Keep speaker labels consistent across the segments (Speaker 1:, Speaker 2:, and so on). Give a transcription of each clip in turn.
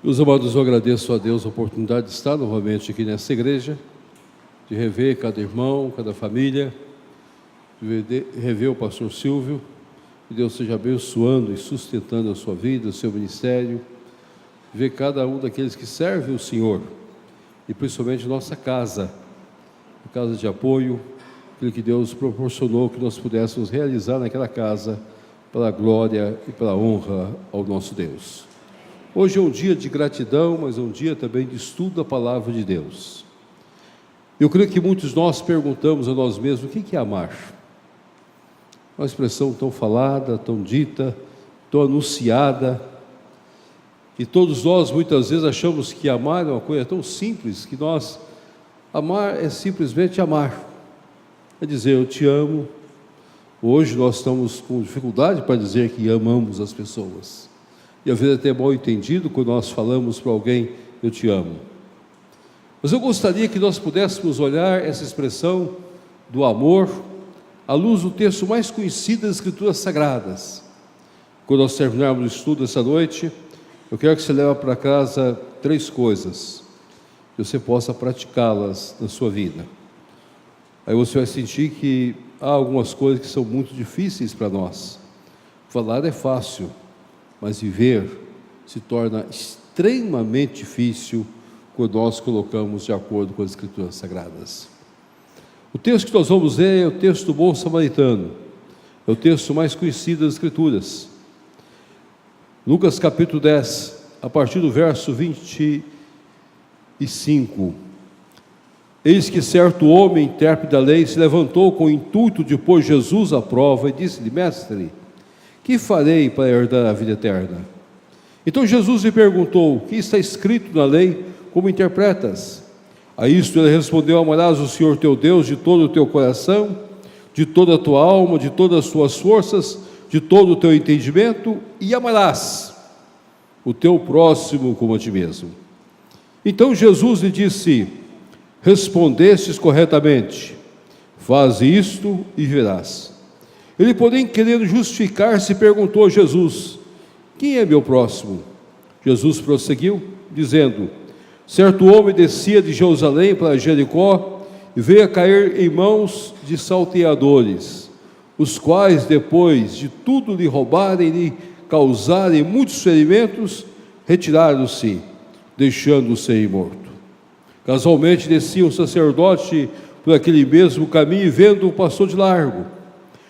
Speaker 1: Meus amados, eu agradeço a Deus a oportunidade de estar novamente aqui nessa igreja, de rever cada irmão, cada família, de rever o pastor Silvio. Que Deus seja abençoando e sustentando a sua vida, o seu ministério, ver cada um daqueles que servem o Senhor, e principalmente nossa casa, a casa de apoio, aquilo que Deus proporcionou que nós pudéssemos realizar naquela casa, para a glória e para a honra ao nosso Deus. Hoje é um dia de gratidão, mas é um dia também de estudo da palavra de Deus. Eu creio que muitos de nós perguntamos a nós mesmos, o que é amar? Uma expressão tão falada, tão dita, tão anunciada, e todos nós muitas vezes achamos que amar é uma coisa tão simples, que amar é simplesmente amar, é dizer eu te amo. Hoje nós estamos com dificuldade para dizer que amamos as pessoas, e às vezes é até mal entendido quando nós falamos para alguém eu te amo. Mas eu gostaria que nós pudéssemos olhar essa expressão do amor à luz do texto mais conhecido das Escrituras Sagradas. Quando nós terminarmos o estudo essa noite, eu quero que você leve para casa 3 coisas, que você possa praticá-las na sua vida. Aí você vai sentir que há algumas coisas que são muito difíceis para nós. Falar é fácil, mas viver se torna extremamente difícil quando nós colocamos de acordo com as Escrituras Sagradas. O texto que nós vamos ler é o texto do bom samaritano, é o texto mais conhecido das Escrituras. Lucas capítulo 10, a partir do verso 25. Eis que certo homem, intérprete da lei, se levantou com o intuito de pôr Jesus à prova e disse-lhe: Mestre, que farei para herdar a vida eterna? Então Jesus lhe perguntou: o que está escrito na lei, como interpretas? A isto ele respondeu: amarás o Senhor teu Deus de todo o teu coração, de toda a tua alma, de todas as tuas forças, de todo o teu entendimento, e amarás o teu próximo como a ti mesmo. Então Jesus lhe disse: respondestes corretamente, faze isto e verás. Ele, porém, querendo justificar-se, perguntou a Jesus: quem é meu próximo? Jesus prosseguiu, dizendo: certo homem descia de Jerusalém para Jericó e veio a cair em mãos de salteadores, os quais, depois de tudo lhe roubarem e lhe causarem muitos ferimentos, retiraram-se, deixando-o ir morto. Casualmente descia um sacerdote por aquele mesmo caminho e vendo-o passou de largo.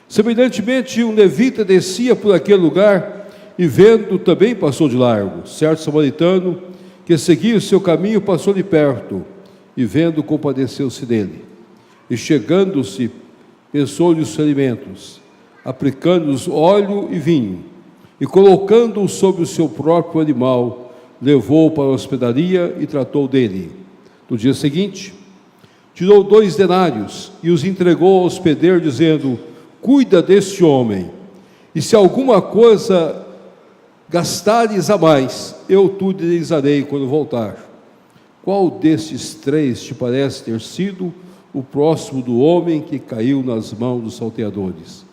Speaker 1: Semelhantemente, um levita descia por aquele lugar e vendo também passou de largo. Certo samaritano que seguia o seu caminho passou de perto e vendo compadeceu-se dele. E chegando-se, pensou-lhe os ferimentos, aplicando-os óleo e vinho, e colocando-o sobre o seu próprio animal, levou-o para a hospedaria e tratou dele. No dia seguinte, tirou 2 denários e os entregou ao hospedeiro, dizendo: cuida deste homem, e se alguma coisa gastares a mais, eu te indenizarei quando voltar. Qual destes 3 te parece ter sido o próximo do homem que caiu nas mãos dos salteadores?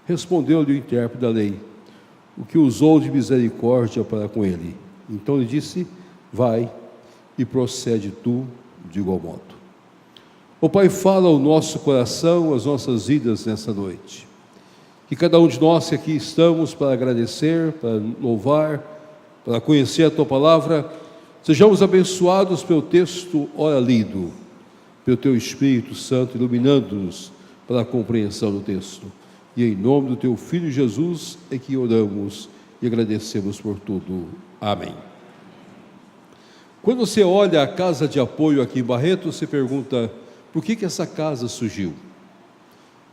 Speaker 1: Respondeu-lhe o intérprete da lei: o que usou de misericórdia para com ele. Então lhe disse: vai e procede tu de igual modo. O Pai, fala ao nosso coração, às nossas vidas nessa noite. Que cada um de nós que aqui estamos para agradecer, para louvar, para conhecer a Tua Palavra, sejamos abençoados pelo texto ora lido, pelo Teu Espírito Santo iluminando-nos para a compreensão do texto. E em nome do Teu Filho Jesus é que oramos e agradecemos por tudo. Amém. Quando você olha a casa de apoio aqui em Barreto, você pergunta: por que essa casa surgiu?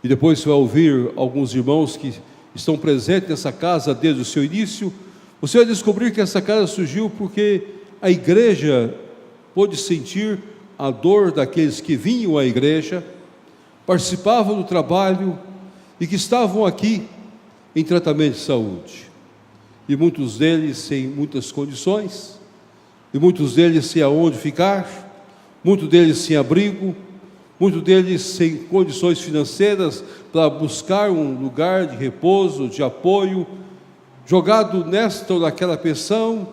Speaker 1: E depois você vai ouvir alguns irmãos que estão presentes nessa casa desde o seu início. Você vai descobrir que essa casa surgiu porque a igreja pôde sentir a dor daqueles que vinham à igreja, participavam do trabalho e que estavam aqui em tratamento de saúde. E muitos deles sem muitas condições, e muitos deles sem aonde ficar, muitos deles sem abrigo, muitos deles sem condições financeiras para buscar um lugar de repouso, de apoio, jogado nesta ou naquela pensão,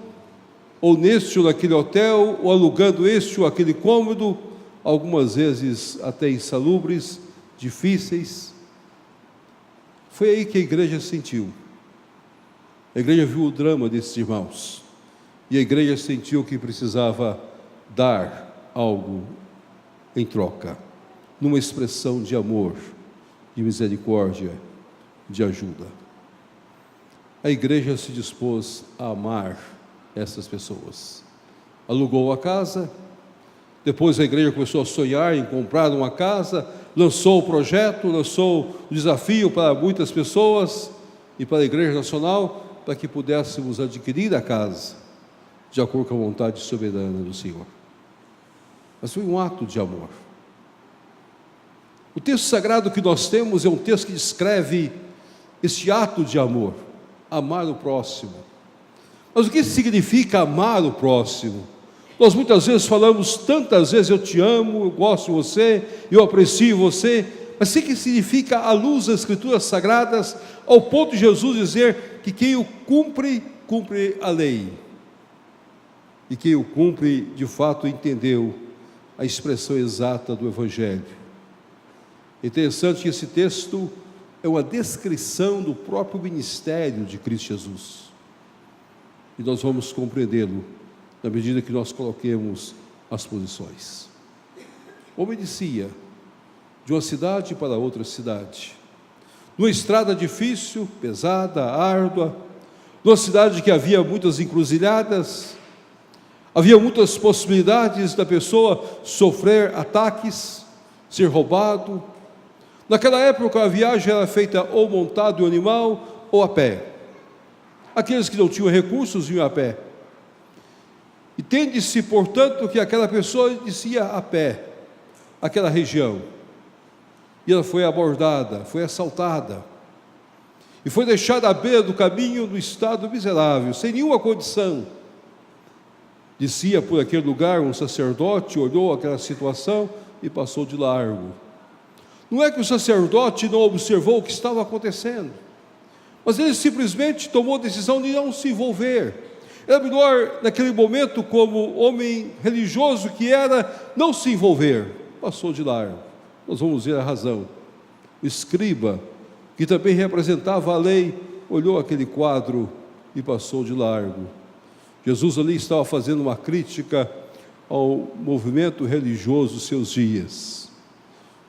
Speaker 1: ou neste ou naquele hotel, ou alugando este ou aquele cômodo, algumas vezes até insalubres, difíceis. Foi aí que a igreja sentiu. A igreja viu o drama desses irmãos, e a igreja sentiu que precisava dar algo em troca, numa expressão de amor, de misericórdia, de ajuda. A igreja se dispôs a amar essas pessoas. Alugou a casa, depois a igreja começou a sonhar em comprar uma casa, lançou o projeto, lançou o desafio para muitas pessoas e para a Igreja Nacional, para que pudéssemos adquirir a casa, de acordo com a vontade soberana do Senhor. Mas foi um ato de amor. O texto sagrado que nós temos é um texto que descreve este ato de amor, amar o próximo. Mas o que significa amar o próximo? Nós muitas vezes falamos, tantas vezes, eu te amo, eu gosto de você, eu aprecio você, mas o que significa, à luz das Escrituras Sagradas, ao ponto de Jesus dizer que quem o cumpre, cumpre a lei. E quem o cumpre, de fato, entendeu a expressão exata do Evangelho. É interessante que esse texto é uma descrição do próprio ministério de Cristo Jesus. E nós vamos compreendê-lo na medida que nós coloquemos as posições. Obedecia de uma cidade para outra cidade, numa estrada difícil, pesada, árdua, numa cidade que havia muitas encruzilhadas, havia muitas possibilidades da pessoa sofrer ataques, ser roubado. Naquela época a viagem era feita ou montado em um animal ou a pé. Aqueles que não tinham recursos iam a pé. Entende-se, portanto, que aquela pessoa descia a pé, aquela região, e ela foi abordada, foi assaltada, e foi deixada à beira do caminho no estado miserável, sem nenhuma condição. Descia por aquele lugar um sacerdote, olhou aquela situação e passou de largo. Não é que o sacerdote não observou o que estava acontecendo, mas ele simplesmente tomou a decisão de não se envolver. Era melhor, naquele momento, como homem religioso que era, não se envolver. Passou de largo. Nós vamos ver a razão. O escriba, que também representava a lei, olhou aquele quadro e passou de largo. Jesus ali estava fazendo uma crítica ao movimento religioso dos seus dias.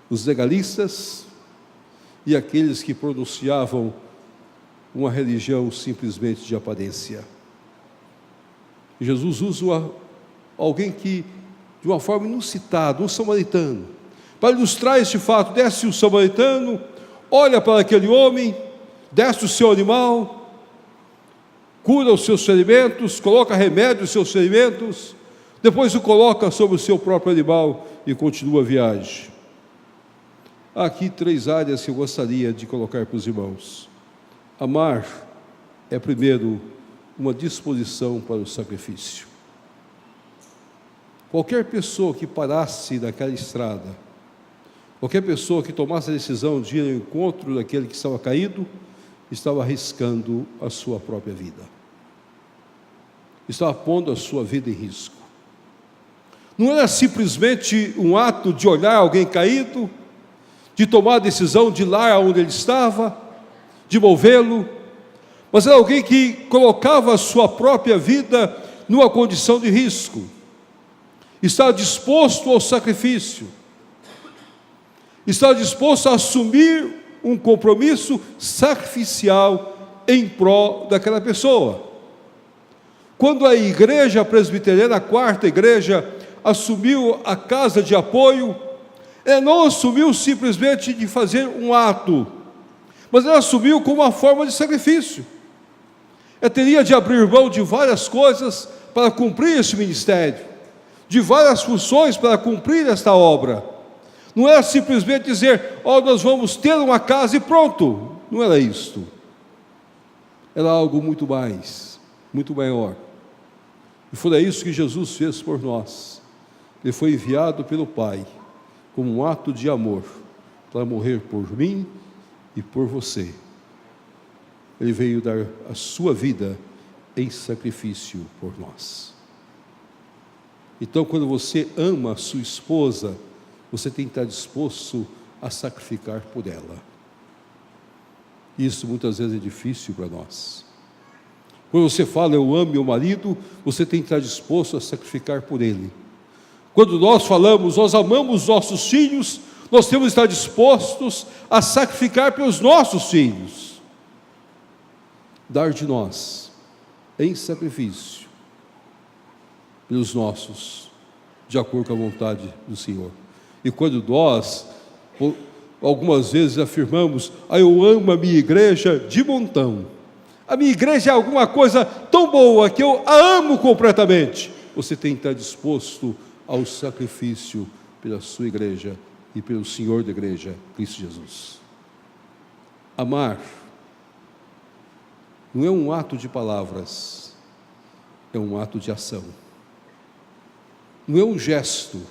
Speaker 1: Os legalistas e aqueles que pronunciavam uma religião simplesmente de aparência. Jesus usa alguém que, de uma forma inusitada, um samaritano, para ilustrar este fato. Desce o samaritano, olha para aquele homem, desce o seu animal, cura os seus ferimentos, coloca remédio nos seus ferimentos, depois o coloca sobre o seu próprio animal e continua a viagem. Há aqui 3 áreas que eu gostaria de colocar para os irmãos. Amar é, primeiro, uma disposição para o sacrifício. Qualquer pessoa que parasse naquela estrada, qualquer pessoa que tomasse a decisão de ir ao encontro daquele que estava caído, estava arriscando a sua própria vida, estava pondo a sua vida em risco. Não era simplesmente um ato de olhar alguém caído, de tomar a decisão de ir lá onde ele estava, de movê-lo, mas era alguém que colocava a sua própria vida numa condição de risco, estava disposto ao sacrifício, estava disposto a assumir um compromisso sacrificial em prol daquela pessoa. Quando a igreja presbiteriana, a 4ª igreja, assumiu a casa de apoio, ela não assumiu simplesmente de fazer um ato, mas ela assumiu como uma forma de sacrifício. Ela teria de abrir mão de várias coisas para cumprir esse ministério, de várias funções para cumprir esta obra. Não era simplesmente dizer, nós vamos ter uma casa e pronto. Não era isto. Era algo muito mais, muito maior. E foi isso que Jesus fez por nós. Ele foi enviado pelo Pai, como um ato de amor, para morrer por mim e por você. Ele veio dar a sua vida em sacrifício por nós. Então, quando você ama a sua esposa, você tem que estar disposto a sacrificar por ela. Isso muitas vezes é difícil para nós. Quando você fala, eu amo meu marido, você tem que estar disposto a sacrificar por ele. Quando nós falamos, nós amamos nossos filhos, nós temos que estar dispostos a sacrificar pelos nossos filhos. Dar de nós, em sacrifício, pelos nossos, de acordo com a vontade do Senhor. E quando nós, algumas vezes afirmamos, eu amo a minha igreja de montão, a minha igreja é alguma coisa tão boa que eu a amo completamente, você tem que estar disposto ao sacrifício pela sua igreja e pelo Senhor da igreja, Cristo Jesus. Amar não é um ato de palavras, é um ato de ação. Não é um gesto,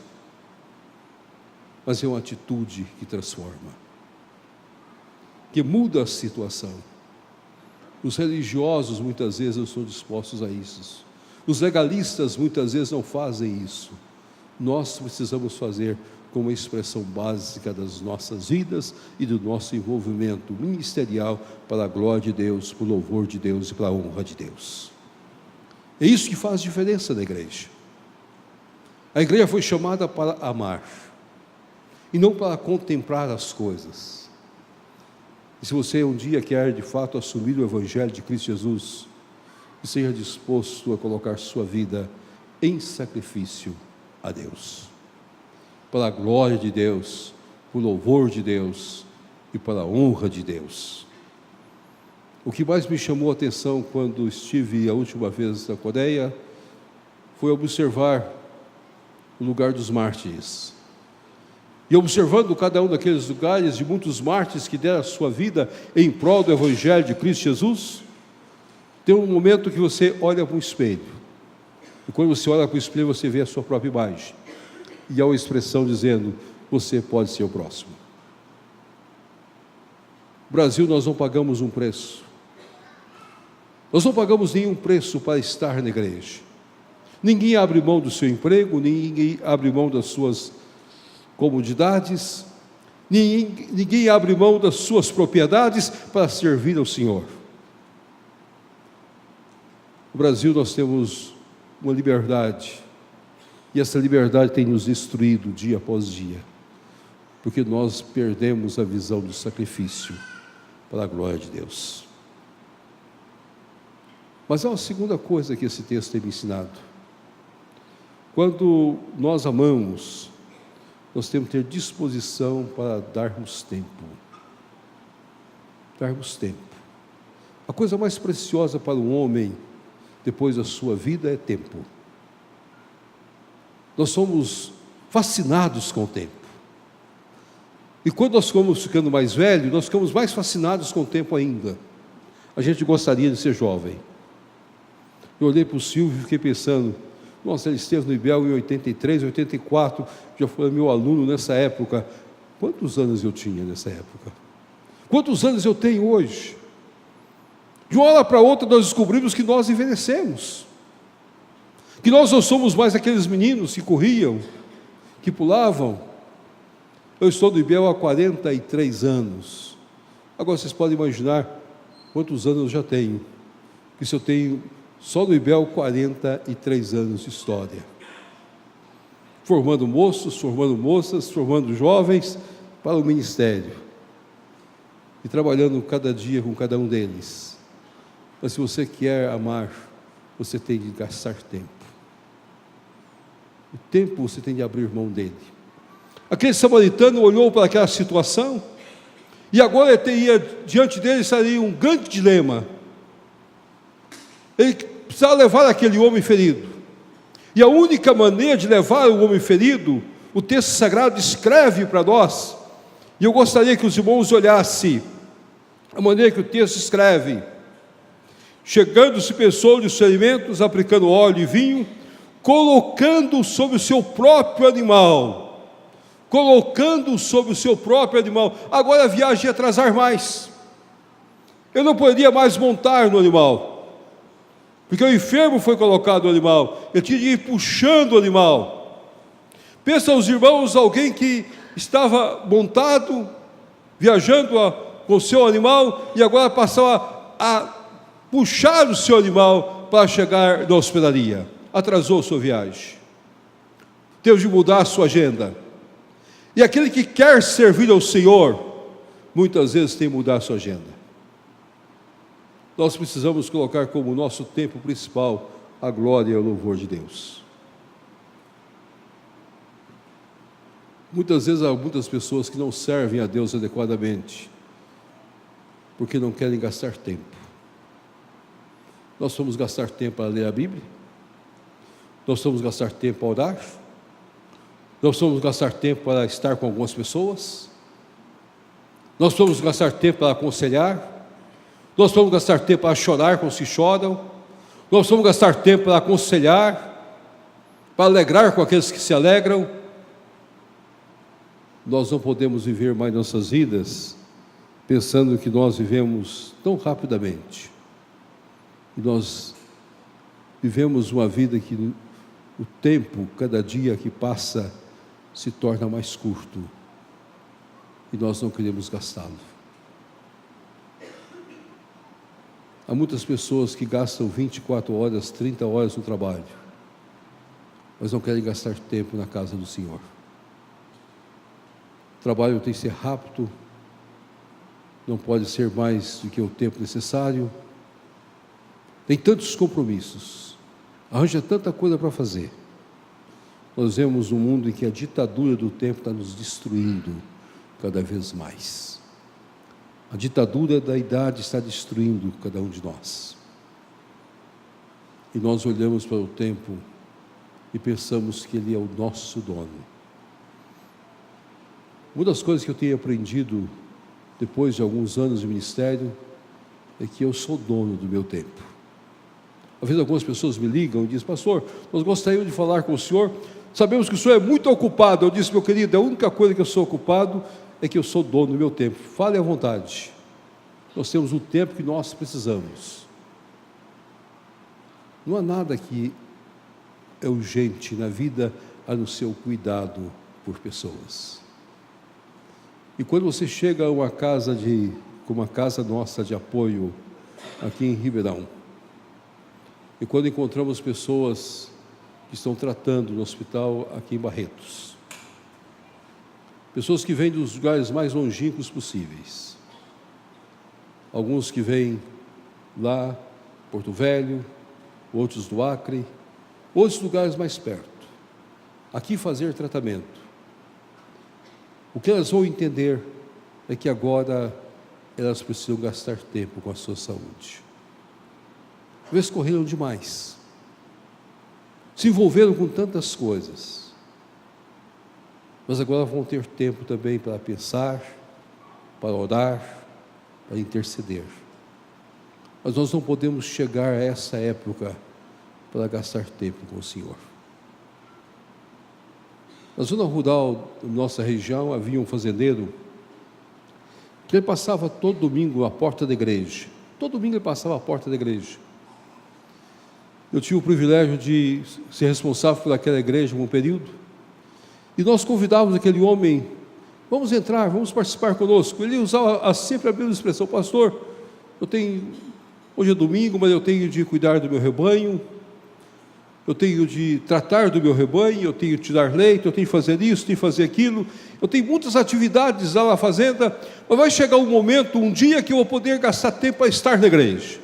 Speaker 1: mas é uma atitude que transforma, que muda a situação. Os religiosos muitas vezes não estão dispostos a isso. Os legalistas muitas vezes não fazem isso. Nós precisamos fazer como expressão básica das nossas vidas e do nosso envolvimento ministerial para a glória de Deus, para o louvor de Deus e para a honra de Deus. É isso que faz diferença na igreja. A igreja foi chamada para amar e não para contemplar as coisas. E se você um dia quer de fato assumir o Evangelho de Cristo Jesus, seja disposto a colocar sua vida em sacrifício a Deus, para a glória de Deus, para o louvor de Deus e para a honra de Deus. O que mais me chamou a atenção quando estive a última vez na Coreia foi observar o lugar dos mártires. E observando cada um daqueles lugares de muitos mártires que deram a sua vida em prol do Evangelho de Cristo Jesus, tem um momento que você olha para o espelho. E quando você olha para o espelho, você vê a sua própria imagem. E há uma expressão dizendo, você pode ser o próximo. No Brasil, nós não pagamos um preço. Nós não pagamos nenhum preço para estar na igreja. Ninguém abre mão do seu emprego, ninguém abre mão das suas comodidades, ninguém abre mão das suas propriedades para servir ao Senhor. No Brasil nós temos uma liberdade, e essa liberdade tem nos destruído dia após dia, porque nós perdemos a visão do sacrifício para a glória de Deus. Mas há uma segunda coisa que esse texto tem me ensinado. Quando nós amamos, nós temos que ter disposição para darmos tempo. Darmos tempo. A coisa mais preciosa para um homem, depois da sua vida, é tempo. Nós somos fascinados com o tempo. E quando nós ficamos ficando mais velhos, nós ficamos mais fascinados com o tempo ainda. A gente gostaria de ser jovem. Eu olhei para o Silvio e fiquei pensando, nossa, ele esteve no IBEL em 83, 84, já foi meu aluno nessa época. Quantos anos eu tinha nessa época? Quantos anos eu tenho hoje? De uma hora para outra nós descobrimos que nós envelhecemos, que nós não somos mais aqueles meninos que corriam, que pulavam. Eu estou no IBEL há 43 anos. Agora vocês podem imaginar quantos anos eu já tenho, que se eu tenho só no IBEL 43 anos de história, formando moços, formando moças, formando jovens para o ministério e trabalhando cada dia com cada um deles. Mas se você quer amar, você tem de gastar tempo. O tempo você tem de abrir mão dele. Aquele samaritano olhou para aquela situação e agora diante dele estaria um grande dilema. Ele precisava levar aquele homem ferido. E a única maneira de levar o homem ferido, o texto sagrado descreve para nós, e eu gostaria que os irmãos olhassem a maneira que o texto escreve. Chegando-se pessoa dos ferimentos, aplicando óleo e vinho, colocando sobre o seu próprio animal. Colocando sobre o seu próprio animal. Agora a viagem ia atrasar mais. Eu não poderia mais montar no animal, Porque o enfermo foi colocado no animal, ele tinha de ir puxando o animal. Pensa os irmãos, alguém que estava montado, viajando com o seu animal, e agora passava a puxar o seu animal para chegar na hospedaria. Atrasou sua viagem. Teve de mudar a sua agenda. E aquele que quer servir ao Senhor, muitas vezes tem que mudar a sua agenda. Nós precisamos colocar como nosso tempo principal a glória e o louvor de Deus. Muitas vezes há muitas pessoas que não servem a Deus adequadamente, porque não querem gastar tempo. Nós vamos gastar tempo para ler a Bíblia, nós vamos gastar tempo para orar, nós vamos gastar tempo para estar com algumas pessoas, nós vamos gastar tempo para aconselhar, nós vamos gastar tempo para chorar com os que choram, nós vamos gastar tempo para aconselhar, para alegrar com aqueles que se alegram. Nós não podemos viver mais nossas vidas pensando que nós vivemos tão rapidamente. E nós vivemos uma vida que o tempo, cada dia que passa, se torna mais curto. E nós não queremos gastá-lo. Há muitas pessoas que gastam 24 horas, 30 horas no trabalho, mas não querem gastar tempo na casa do Senhor. O trabalho tem que ser rápido, não pode ser mais do que o tempo necessário. Tem tantos compromissos, arranja tanta coisa para fazer. Nós vemos um mundo em que a ditadura do tempo está nos destruindo cada vez mais. A ditadura da idade está destruindo cada um de nós. E nós olhamos para o tempo e pensamos que ele é o nosso dono. Uma das coisas que eu tenho aprendido depois de alguns anos de ministério é que eu sou dono do meu tempo. Às vezes algumas pessoas me ligam e dizem: pastor, nós gostaríamos de falar com o senhor, sabemos que o senhor é muito ocupado. Eu disse: meu querido, a única coisa que eu sou ocupado é que eu sou dono do meu tempo. Fale à vontade. Nós temos o tempo que nós precisamos. Não há nada que é urgente na vida a não ser o cuidado por pessoas. E quando você chega a uma casa como a casa nossa de apoio aqui em Ribeirão, e quando encontramos pessoas que estão tratando no hospital aqui em Barretos, pessoas que vêm dos lugares mais longínquos possíveis, alguns que vêm lá, Porto Velho, outros do Acre, outros lugares mais perto, aqui fazer tratamento. O que elas vão entender é que agora elas precisam gastar tempo com a sua saúde. Às vezes correram demais, se envolveram com tantas coisas, mas agora vão ter tempo também para pensar, para orar, para interceder. Mas nós não podemos chegar a essa época para gastar tempo com o Senhor. Na zona rural da nossa região havia um fazendeiro que ele passava todo domingo à porta da igreja. Todo domingo ele passava à porta da igreja. Eu tive o privilégio de ser responsável por aquela igreja um período, e nós convidávamos aquele homem: vamos entrar, vamos participar conosco. Ele usava sempre a mesma expressão: pastor, hoje é domingo, mas eu tenho de cuidar do meu rebanho, eu tenho de tratar do meu rebanho, eu tenho de dar leite, eu tenho de fazer isso, tenho de fazer aquilo, eu tenho muitas atividades lá na fazenda, mas vai chegar um momento, um dia, que eu vou poder gastar tempo para estar na igreja.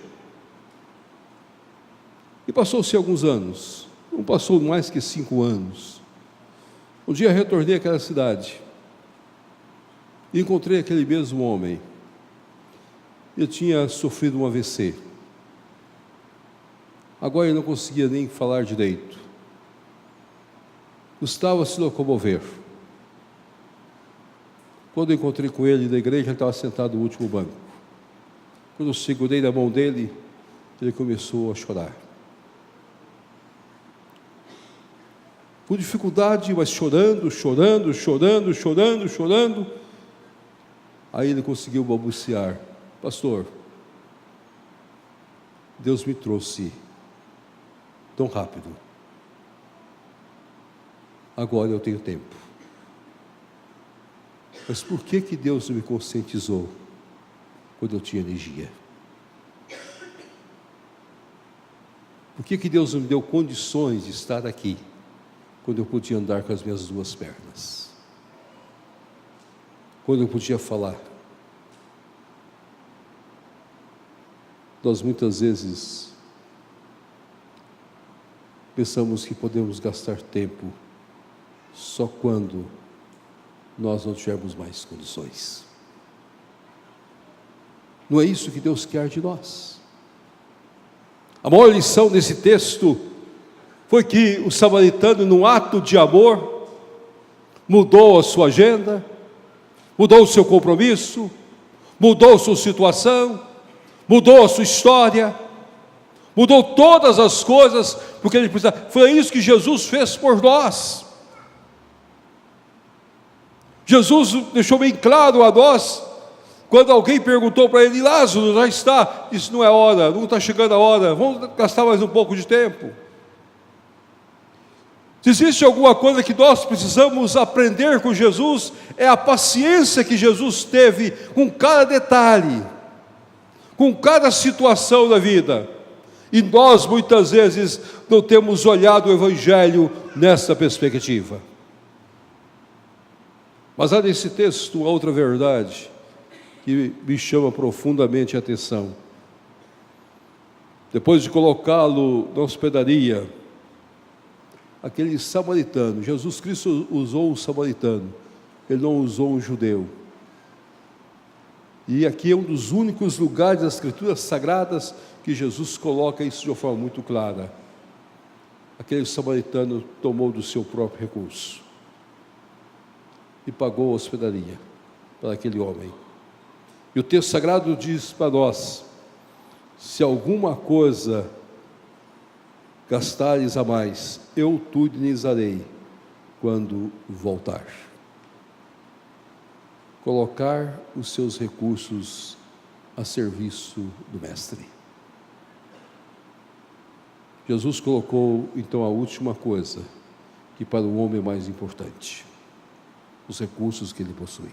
Speaker 1: E passou-se alguns anos, não passou mais que 5 anos. Um dia retornei àquela cidade e encontrei aquele mesmo homem. Ele tinha sofrido um AVC. Agora ele não conseguia nem falar direito. Custava se locomover. Quando eu encontrei com ele na igreja, ele estava sentado no último banco. Quando eu segurei na mão dele, ele começou a chorar. Com dificuldade, mas chorando. Aí ele conseguiu balbuciar: pastor, Deus me trouxe tão rápido. Agora eu tenho tempo. Mas por que Deus não me conscientizou quando eu tinha energia? Por que Deus não me deu condições de estar aqui quando eu podia andar com as minhas duas pernas? Quando eu podia falar? Nós muitas vezes pensamos que podemos gastar tempo só quando nós não tivermos mais condições. Não é isso que Deus quer de nós. A maior lição desse texto foi que o samaritano, num ato de amor, mudou a sua agenda, mudou o seu compromisso, mudou a sua situação, mudou a sua história, mudou todas as coisas, porque ele precisava. Foi isso que Jesus fez por nós. Jesus deixou bem claro a nós, quando alguém perguntou para ele: Lázaro já está, disse: não é hora, não está chegando a hora, vamos gastar mais um pouco de tempo. Se existe alguma coisa que nós precisamos aprender com Jesus, é a paciência que Jesus teve com cada detalhe, com cada situação da vida. E nós muitas vezes não temos olhado o Evangelho nessa perspectiva. Mas há nesse texto uma outra verdade que me chama profundamente a atenção. Depois de colocá-lo na hospedaria, aquele samaritano, Jesus Cristo usou um samaritano, ele não usou um judeu. E aqui é um dos únicos lugares das Escrituras Sagradas que Jesus coloca isso de uma forma muito clara. Aquele samaritano tomou do seu próprio recurso e pagou a hospedaria para aquele homem. E o texto sagrado diz para nós: se alguma coisa gastares a mais, eu te indenizarei quando voltar. Colocar os seus recursos a serviço do Mestre. Jesus colocou então a última coisa, que para o homem é mais importante: os recursos que ele possui.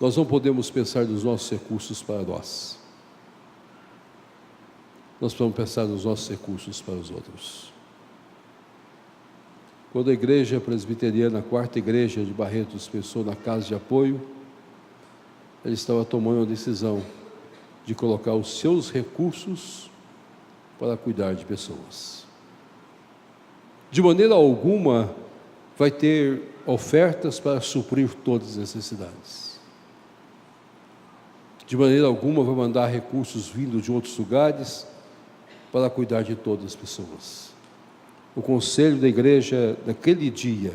Speaker 1: Nós não podemos pensar nos nossos recursos para nós. Nós precisamos pensar nos nossos recursos para os outros. Quando a igreja presbiteriana, a quarta igreja de Barretos, pensou na casa de apoio, ela estava tomando a decisão de colocar os seus recursos para cuidar de pessoas. De maneira alguma vai ter ofertas para suprir todas as necessidades. De maneira alguma vai mandar recursos vindos de outros lugares para cuidar de todas as pessoas. O conselho da igreja naquele dia,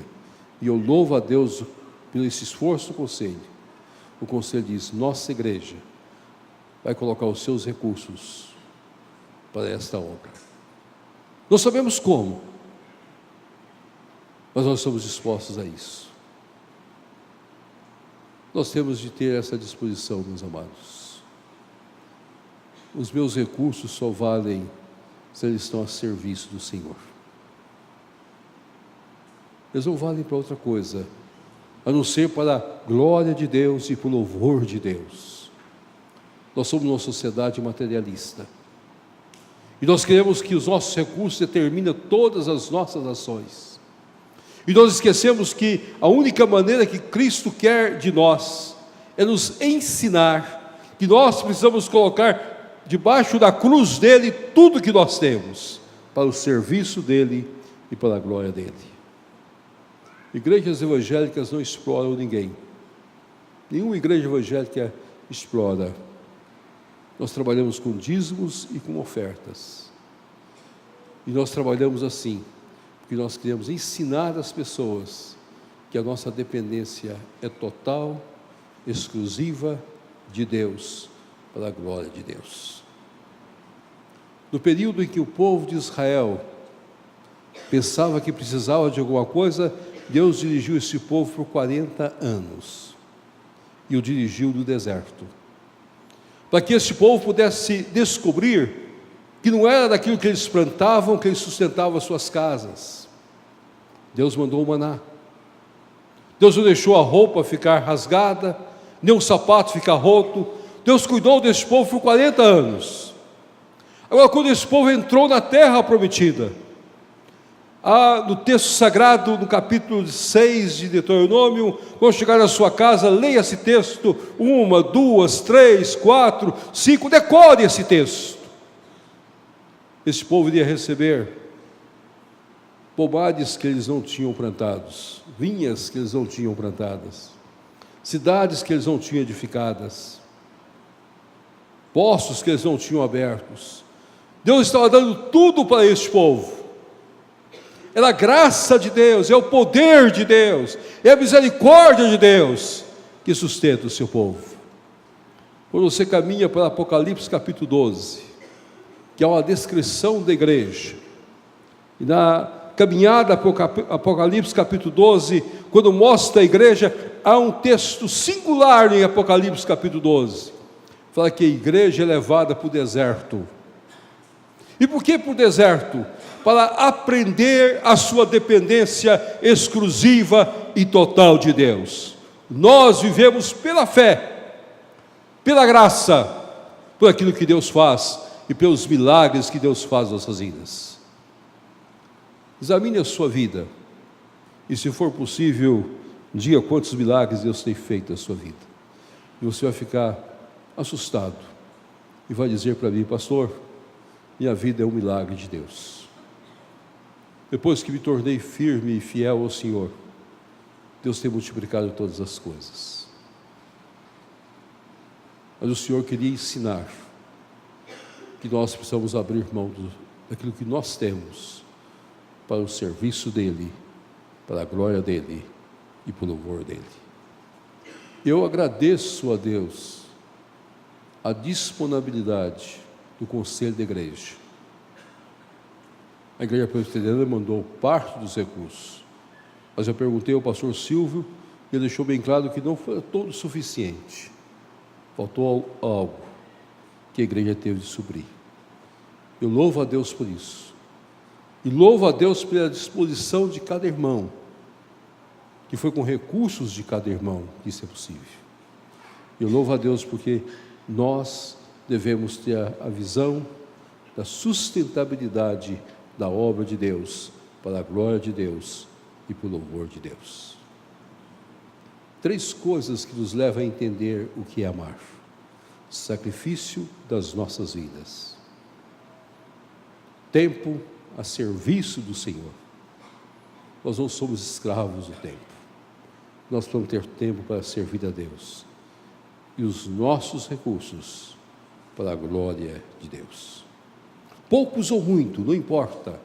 Speaker 1: e eu louvo a Deus por esse esforço do conselho, o conselho diz: nossa igreja vai colocar os seus recursos para esta obra. Não sabemos como, mas nós estamos dispostos a isso. Nós temos de ter essa disposição, meus amados. Os meus recursos só valem se eles estão a serviço do Senhor. Eles não valem para outra coisa, a não ser para a glória de Deus e para o louvor de Deus. Nós somos uma sociedade materialista, e nós queremos que os nossos recursos determinem todas as nossas ações, e nós esquecemos que a única maneira que Cristo quer de nós é nos ensinar que nós precisamos colocar debaixo da cruz dele tudo que nós temos, para o serviço dele e para a glória dele. Igrejas evangélicas não exploram ninguém. Nenhuma igreja evangélica explora. Nós trabalhamos com dízimos e com ofertas. E nós trabalhamos assim, porque nós queremos ensinar as pessoas que a nossa dependência é total, exclusiva de Deus, para a glória de Deus. No período em que o povo de Israel pensava que precisava de alguma coisa, Deus dirigiu esse povo por 40 anos, e o dirigiu do deserto, para que esse povo pudesse descobrir que não era daquilo que eles plantavam que eles sustentavam as suas casas. Deus mandou o maná. Deus não deixou a roupa ficar rasgada, nem o sapato ficar roto. Deus cuidou desse povo por 40 anos. Agora, quando esse povo entrou na terra prometida, no texto sagrado, no capítulo 6 de Deuteronômio, quando chegar à sua casa, leia esse texto, 1, 2, 3, 4, 5, decore esse texto. Esse povo iria receber pomares que eles não tinham plantados, vinhas que eles não tinham plantadas, cidades que eles não tinham edificadas, poços que eles não tinham abertos. Deus estava dando tudo para este povo. Era a graça de Deus, é o poder de Deus, é a misericórdia de Deus que sustenta o seu povo. Quando você caminha para Apocalipse capítulo 12, que é uma descrição da igreja, e na caminhada para Apocalipse capítulo 12, quando mostra a igreja, há um texto singular em Apocalipse capítulo 12, fala que a igreja é levada para o deserto. E por que para o deserto? Para aprender a sua dependência exclusiva e total de Deus. Nós vivemos pela fé, pela graça, por aquilo que Deus faz e pelos milagres que Deus faz nas nossas vidas. Examine a sua vida e, se for possível, diga quantos milagres Deus tem feito na sua vida. E você vai ficar assustado e vai dizer para mim: pastor, minha vida é um milagre de Deus. Depois que me tornei firme e fiel ao Senhor, Deus tem multiplicado todas as coisas. Mas o Senhor queria ensinar que nós precisamos abrir mão daquilo que nós temos para o serviço dEle, para a glória dEle e para o louvor dEle. Eu agradeço a Deus a disponibilidade do conselho da igreja. A igreja presbiteriana mandou parte dos recursos, mas eu perguntei ao pastor Silvio e ele deixou bem claro que não foi todo suficiente. Faltou algo que a igreja teve de suprir. Eu louvo a Deus por isso. E louvo a Deus pela disposição de cada irmão, que foi com recursos de cada irmão que isso é possível. Eu louvo a Deus porque nós devemos ter a visão da sustentabilidade da obra de Deus, para a glória de Deus e para o louvor de Deus. 3 coisas que nos levam a entender o que é amar: sacrifício das nossas vidas, tempo a serviço do Senhor. Nós não somos escravos do tempo, nós vamos ter tempo para servir a Deus, e os nossos recursos para a glória de Deus. Poucos ou muito, não importa,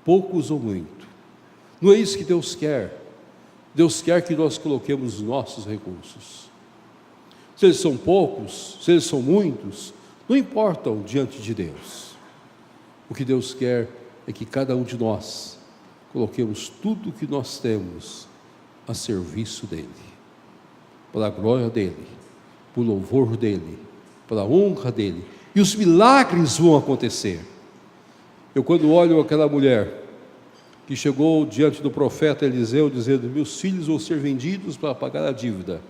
Speaker 1: poucos ou muito, não é isso que Deus quer. Deus quer que nós coloquemos os nossos recursos. Se eles são poucos, se eles são muitos, não importam diante de Deus. O que Deus quer é que cada um de nós coloquemos tudo o que nós temos a serviço dEle, para a glória dEle, para o louvor dEle, para a honra dEle, e os milagres vão acontecer. Eu, quando olho aquela mulher que chegou diante do profeta Eliseu dizendo: meus filhos vão ser vendidos para pagar a dívida.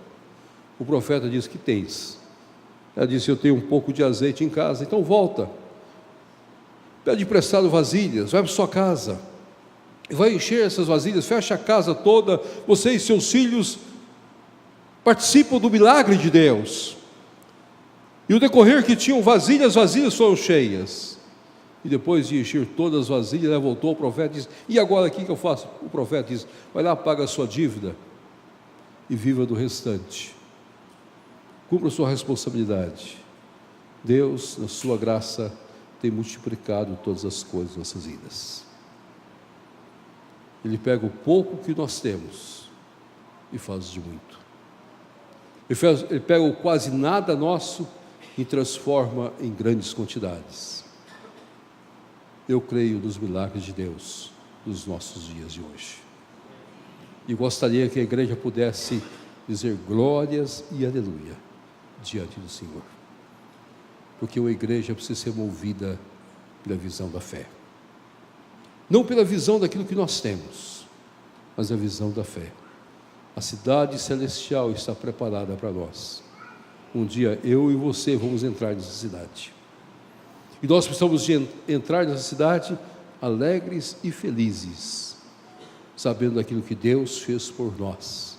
Speaker 1: O profeta disse: que tens? Ela disse: eu tenho um pouco de azeite em casa. Então volta, pede emprestado vasilhas, vai para sua casa, vai encher essas vasilhas, fecha a casa toda, você e seus filhos participam do milagre de Deus. E o decorrer que tinham vasilhas foram cheias. E depois de encher todas as vasilhas, ela voltou ao profeta e disse: e agora o que eu faço? O profeta diz: vai lá, paga a sua dívida e viva do restante. Cumpra a sua responsabilidade. Deus, na sua graça, tem multiplicado todas as coisas em nossas vidas. Ele pega o pouco que nós temos e faz de muito. Ele pega o quase nada nosso e transforma em grandes quantidades. Eu creio nos milagres de Deus nos nossos dias de hoje. E gostaria que a igreja pudesse dizer glórias e aleluia diante do Senhor. Porque a igreja precisa ser movida pela visão da fé. Não pela visão daquilo que nós temos, mas a visão da fé. A cidade celestial está preparada para nós. Um dia eu e você vamos entrar nessa cidade. E nós precisamos entrar nessa cidade alegres e felizes, sabendo daquilo que Deus fez por nós,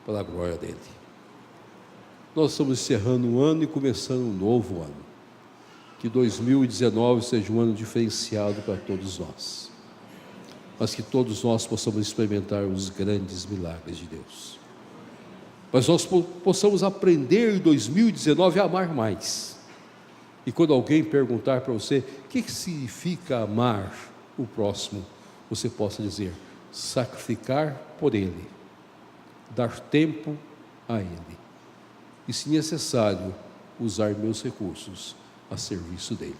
Speaker 1: para a glória dele. Nós estamos encerrando um ano e começando um novo ano. Que 2019 seja um ano diferenciado para todos nós, mas que todos nós possamos experimentar os grandes milagres de Deus. Mas nós possamos aprender em 2019 a amar mais. E quando alguém perguntar para você, o que significa amar o próximo? Você possa dizer, sacrificar por ele, dar tempo a ele. E se necessário, usar meus recursos a serviço dele.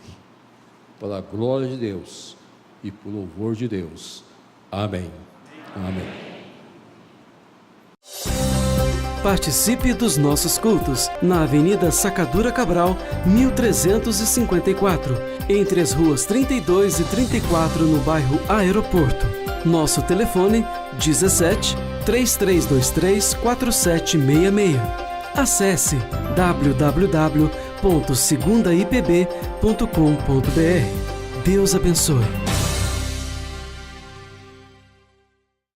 Speaker 1: Para a glória de Deus e por louvor de Deus. Amém. Amém.
Speaker 2: Participe dos nossos cultos na Avenida Sacadura Cabral, 1354, entre as ruas 32 e 34, no bairro Aeroporto. Nosso telefone 17 3323 4766. Acesse www.segundaipb.com.br. Deus abençoe.